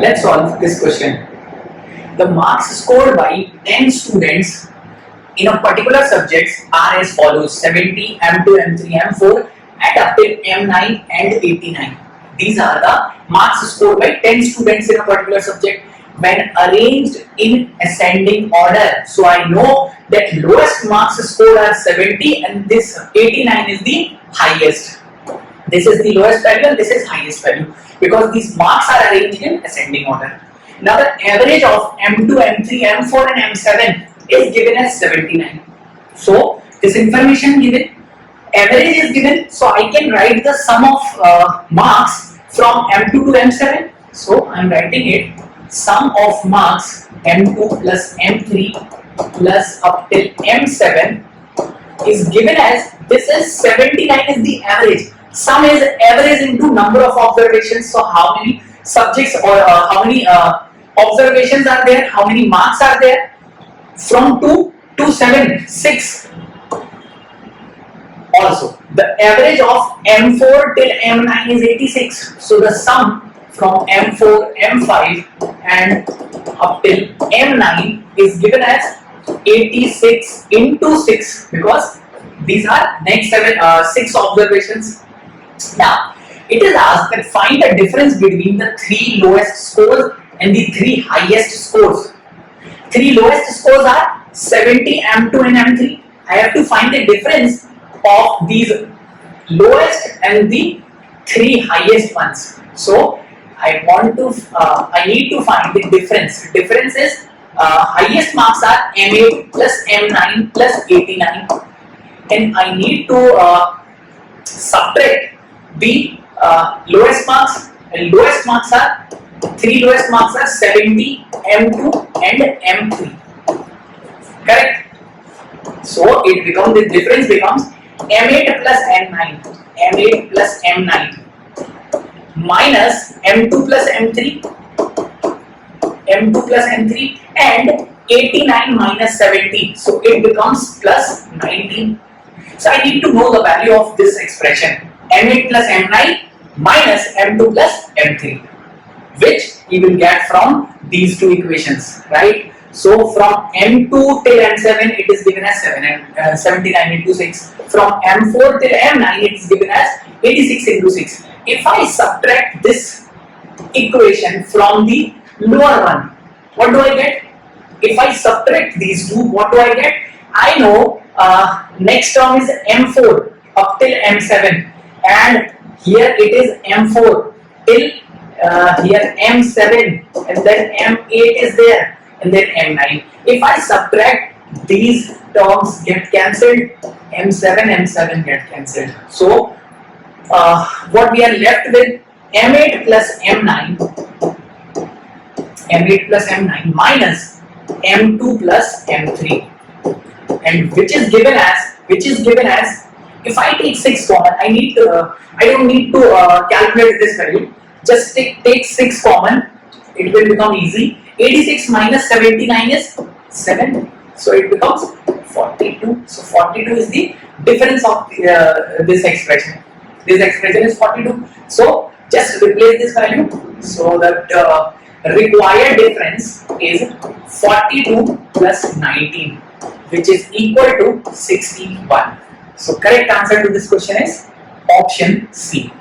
Let's solve this question. The marks scored by 10 students in a particular subject are as follows: 70, M2, M3, M4 and up till M9 and 89. These are the marks scored by 10 students in a particular subject when arranged in ascending order. So I know that lowest marks scored are 70 and this 89 is the highest. This is the lowest value and this is highest value because these marks are arranged in ascending order. Now the average of M2, M3, M4 and M7 is given as 79. So this information given, average is given, so I can write the sum of marks from M2 to M7. So I am writing it, sum of marks M2 plus M3 plus up till M7 is given as, this is 79 is the average. Sum is average into number of observations. So how many subjects or how many observations are there, how many marks are there? From 2 to 7, 6. Also, the average of M4 till M9 is 86. So the sum from M4, M5 and up till M9 is given as 86 into 6 because these are next 6 observations. Now, it is asked that find the difference between the 3 lowest scores and the 3 highest scores. 3 lowest scores are 70, M2 and M3. I have to find the difference of these lowest and the 3 highest ones. So I need to find the difference. Difference is highest marks are M8 plus M9 plus 89, and I need to subtract the lowest marks. And lowest marks are 3 lowest marks are 70, M2 and M3. Correct? So it becomes, the difference becomes M8 plus M9, M8 plus M9 minus M2 plus M3, M2 plus M3 and 89 minus 70. So it becomes plus 19. So I need to know the value of this expression, M8 plus M9 minus M2 plus M3, which you will get from these two equations, right? So from M2 till M7 it is given as 79 into 6. From M4 till M9 it is given as 86 into 6. If I subtract this equation from the lower one, what do I get? If I subtract these two, what do I get? I know next term is M4 up till M7 and here it is M4 till here M7 and then M8 is there and then M9. If I subtract, these terms get cancelled, M7 get cancelled. So what we are left with, M8 plus M9, M8 plus M9 minus M2 plus M3, and which is given as, if I take 6 common, I don't need to calculate this value, just take 6 common, it will become easy. 86 minus 79 is 7, so it becomes 42. So 42 is the difference of this expression. This expression is 42. So just replace this value. So that required difference is 42 plus 19, which is equal to 61. So correct answer to this question is option C.